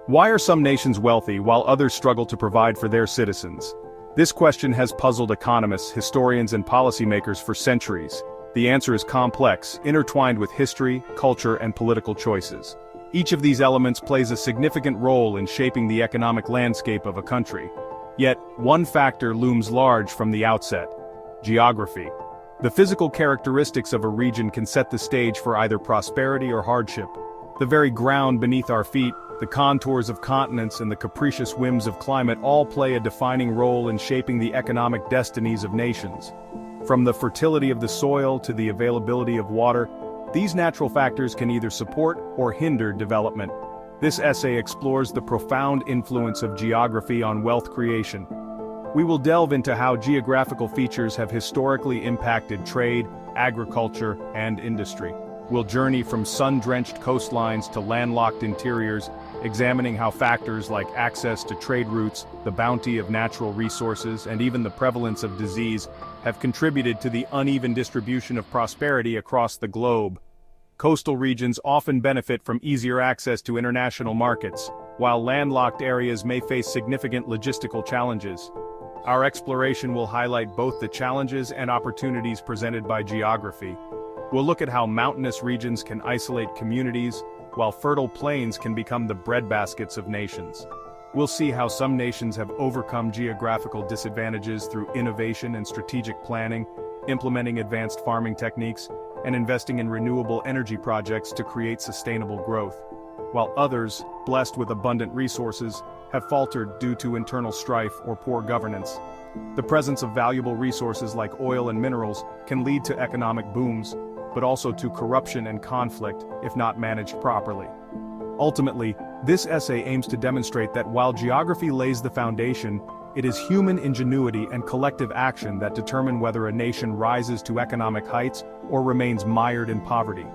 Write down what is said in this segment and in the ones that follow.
Why are some nations wealthy while others struggle to provide for their citizens? This question has puzzled economists, historians, and policymakers for centuries. The answer is complex, intertwined with history, culture, and political choices. Each of these elements plays a significant role in shaping the economic landscape of a country. Yet, one factor looms large from the outset: geography. The physical characteristics of a region can set the stage for either prosperity or hardship. The very ground beneath our feet, the contours of continents, and the capricious whims of climate all play a defining role in shaping the economic destinies of nations. From the fertility of the soil to the availability of water, these natural factors can either support or hinder development. This essay explores the profound influence of geography on wealth creation. We will delve into how geographical features have historically impacted trade, agriculture, and industry. We'll journey from sun-drenched coastlines to landlocked interiors, examining how factors like access to trade routes, the bounty of natural resources, and even the prevalence of disease have contributed to the uneven distribution of prosperity across the globe. Coastal regions often benefit from easier access to international markets, while landlocked areas may face significant logistical challenges. Our exploration will highlight both the challenges and opportunities presented by geography. We'll look at how mountainous regions can isolate communities, while fertile plains can become the breadbaskets of nations. We'll see how some nations have overcome geographical disadvantages through innovation and strategic planning, implementing advanced farming techniques, and investing in renewable energy projects to create sustainable growth, while others, blessed with abundant resources, have faltered due to internal strife or poor governance. The presence of valuable resources like oil and minerals can lead to economic booms, but also to corruption and conflict if not managed properly. Ultimately, this essay aims to demonstrate that while geography lays the foundation, it is human ingenuity and collective action that determine whether a nation rises to economic heights or remains mired in poverty.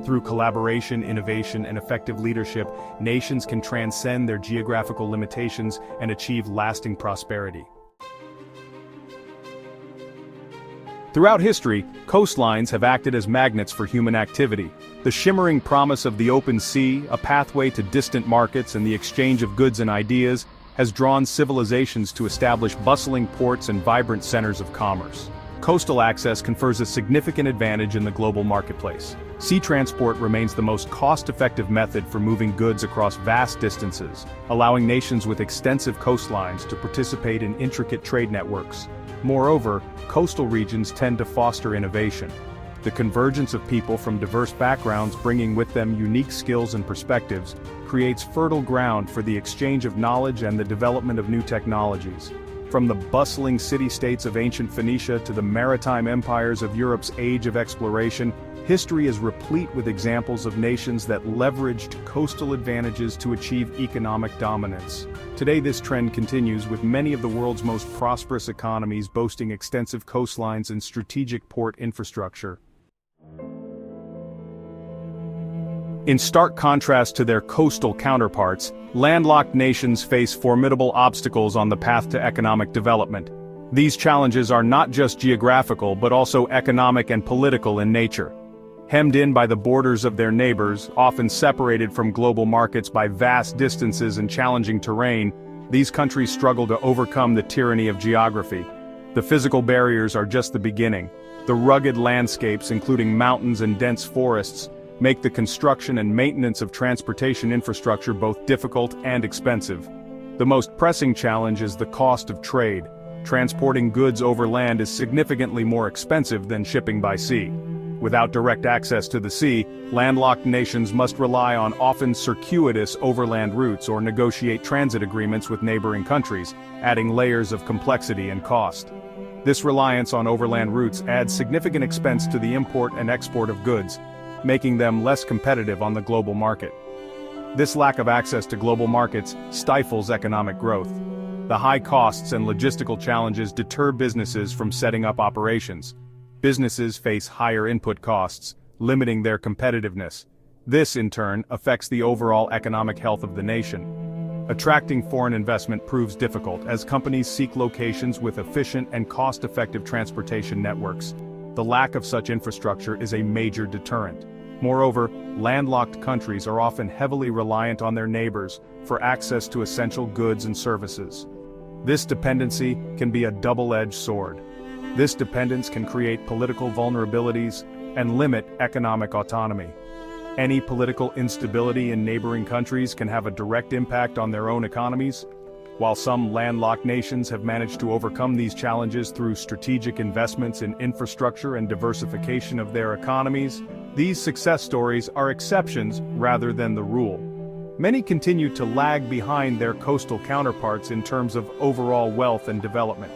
Through collaboration, innovation, and effective leadership, nations can transcend their geographical limitations and achieve lasting prosperity. Throughout history, coastlines have acted as magnets for human activity. The shimmering promise of the open sea, a pathway to distant markets and the exchange of goods and ideas, has drawn civilizations to establish bustling ports and vibrant centers of commerce. Coastal access confers a significant advantage in the global marketplace. Sea transport remains the most cost-effective method for moving goods across vast distances, allowing nations with extensive coastlines to participate in intricate trade networks. Moreover, coastal regions tend to foster innovation. The convergence of people from diverse backgrounds bringing with them unique skills and perspectives creates fertile ground for the exchange of knowledge and the development of new technologies. From the bustling city-states of ancient Phoenicia to the maritime empires of Europe's age of exploration, history is replete with examples of nations that leveraged coastal advantages to achieve economic dominance. Today this trend continues, with many of the world's most prosperous economies boasting extensive coastlines and strategic port infrastructure. In stark contrast to their coastal counterparts, landlocked nations face formidable obstacles on the path to economic development. These challenges are not just geographical but also economic and political in nature. Hemmed in by the borders of their neighbors, often separated from global markets by vast distances and challenging terrain, these countries struggle to overcome the tyranny of geography. The physical barriers are just the beginning. The rugged landscapes, including mountains and dense forests, make the construction and maintenance of transportation infrastructure both difficult and expensive. The most pressing challenge is the cost of trade. Transporting goods over land is significantly more expensive than shipping by sea. Without direct access to the sea, landlocked nations must rely on often circuitous overland routes or negotiate transit agreements with neighboring countries, adding layers of complexity and cost. This reliance on overland routes adds significant expense to the import and export of goods, making them less competitive on the global market. This lack of access to global markets stifles economic growth. The high costs and logistical challenges deter businesses from setting up operations. Businesses face higher input costs, limiting their competitiveness. This, in turn, affects the overall economic health of the nation. Attracting foreign investment proves difficult as companies seek locations with efficient and cost-effective transportation networks. The lack of such infrastructure is a major deterrent. Moreover, landlocked countries are often heavily reliant on their neighbors for access to essential goods and services. This dependency can be a double-edged sword. This dependence can create political vulnerabilities and limit economic autonomy. Any political instability in neighboring countries can have a direct impact on their own economies. While some landlocked nations have managed to overcome these challenges through strategic investments in infrastructure and diversification of their economies, these success stories are exceptions rather than the rule. Many continue to lag behind their coastal counterparts in terms of overall wealth and development.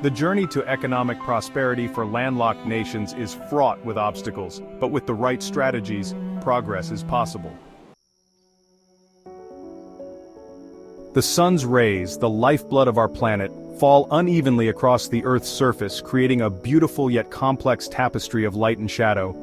The journey to economic prosperity for landlocked nations is fraught with obstacles, but with the right strategies, progress is possible. The sun's rays, the lifeblood of our planet, fall unevenly across the Earth's surface, creating a beautiful yet complex tapestry of light and shadow.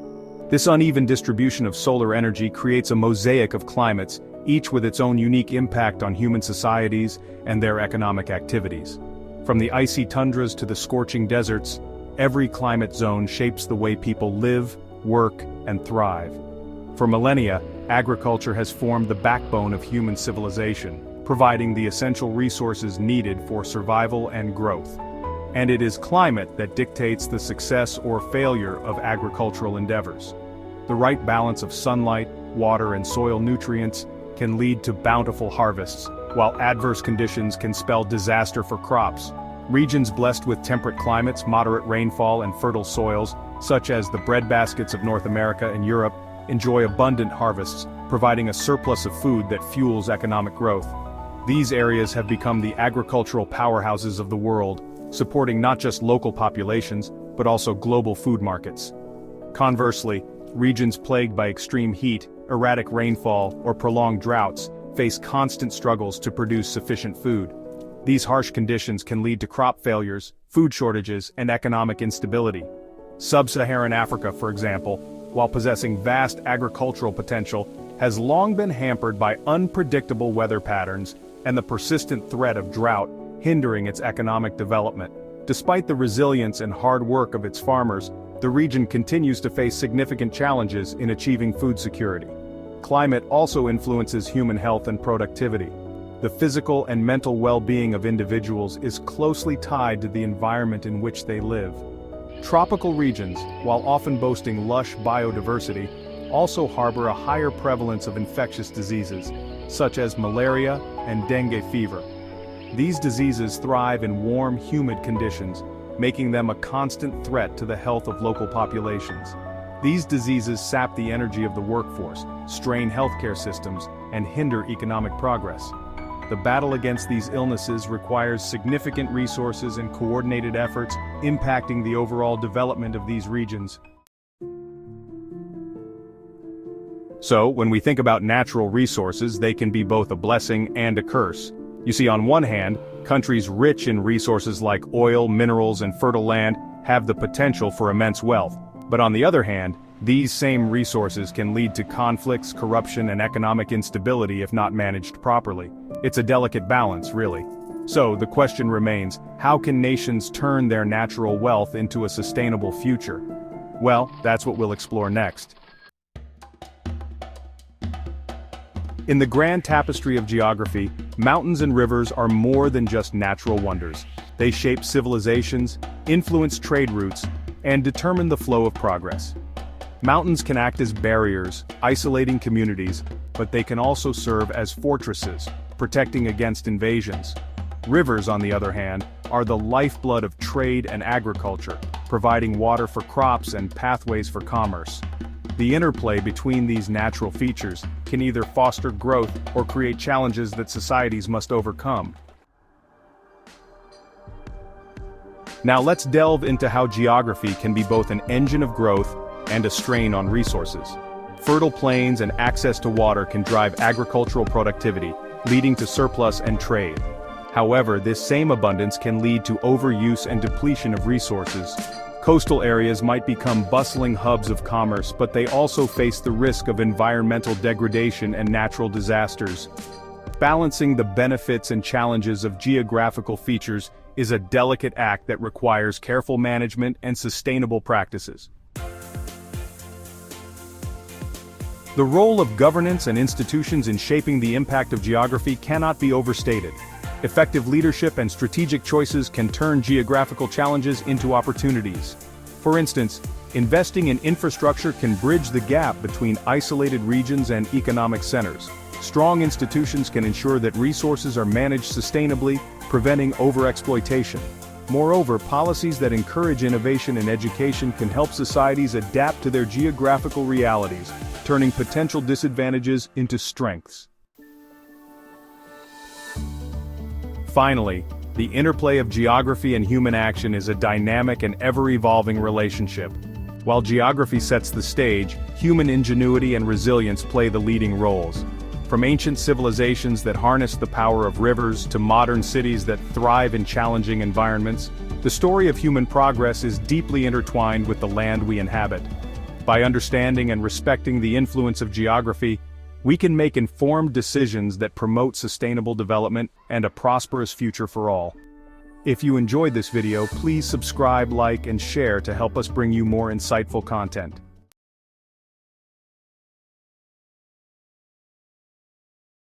This uneven distribution of solar energy creates a mosaic of climates, each with its own unique impact on human societies and their economic activities. From the icy tundras to the scorching deserts, every climate zone shapes the way people live, work, and thrive. For millennia, agriculture has formed the backbone of human civilization, providing the essential resources needed for survival and growth. And it is climate that dictates the success or failure of agricultural endeavors. The right balance of sunlight, water, and soil nutrients can lead to bountiful harvests, while adverse conditions can spell disaster for crops. Regions blessed with temperate climates, moderate rainfall, and fertile soils, such as the breadbaskets of North America and Europe, enjoy abundant harvests, providing a surplus of food that fuels economic growth. These areas have become the agricultural powerhouses of the world, supporting not just local populations, but also global food markets. Conversely, regions plagued by extreme heat, erratic rainfall, or prolonged droughts face constant struggles to produce sufficient food. These harsh conditions can lead to crop failures, food shortages, and economic instability. Sub-Saharan Africa, for example, while possessing vast agricultural potential, has long been hampered by unpredictable weather patterns and the persistent threat of drought, hindering its economic development. Despite the resilience and hard work of its farmers, the region continues to face significant challenges in achieving food security. Climate also influences human health and productivity. The physical and mental well-being of individuals is closely tied to the environment in which they live. Tropical regions, while often boasting lush biodiversity, also harbor a higher prevalence of infectious diseases, such as malaria and dengue fever. These diseases thrive in warm, humid conditions, making them a constant threat to the health of local populations. These diseases sap the energy of the workforce, strain healthcare systems, and hinder economic progress. The battle against these illnesses requires significant resources and coordinated efforts, impacting the overall development of these regions. So, when we think about natural resources, they can be both a blessing and a curse. You see, on one hand, countries rich in resources like oil, minerals, and fertile land have the potential for immense wealth. But on the other hand, these same resources can lead to conflicts, corruption, and economic instability if not managed properly. It's a delicate balance, really. So, the question remains, how can nations turn their natural wealth into a sustainable future? Well, that's what we'll explore next. In the grand tapestry of geography, mountains and rivers are more than just natural wonders. They shape civilizations, influence trade routes, and determine the flow of progress. Mountains can act as barriers, isolating communities, but they can also serve as fortresses, protecting against invasions. Rivers, on the other hand, are the lifeblood of trade and agriculture, providing water for crops and pathways for commerce. The interplay between these natural features can either foster growth or create challenges that societies must overcome. Now let's delve into how geography can be both an engine of growth and a strain on resources. Fertile plains and access to water can drive agricultural productivity, leading to surplus and trade. However, this same abundance can lead to overuse and depletion of resources. Coastal areas might become bustling hubs of commerce, but they also face the risk of environmental degradation and natural disasters. Balancing the benefits and challenges of geographical features is a delicate act that requires careful management and sustainable practices. The role of governance and institutions in shaping the impact of geography cannot be overstated. Effective leadership and strategic choices can turn geographical challenges into opportunities. For instance, investing in infrastructure can bridge the gap between isolated regions and economic centers. Strong institutions can ensure that resources are managed sustainably, preventing overexploitation. Moreover, policies that encourage innovation in education can help societies adapt to their geographical realities, turning potential disadvantages into strengths. Finally, the interplay of geography and human action is a dynamic and ever-evolving relationship. While geography sets the stage, human ingenuity and resilience play the leading roles. From ancient civilizations that harness the power of rivers to modern cities that thrive in challenging environments, the story of human progress is deeply intertwined with the land we inhabit. By understanding and respecting the influence of geography, we can make informed decisions that promote sustainable development and a prosperous future for all. If you enjoyed this video, please subscribe, like, and share to help us bring you more insightful content.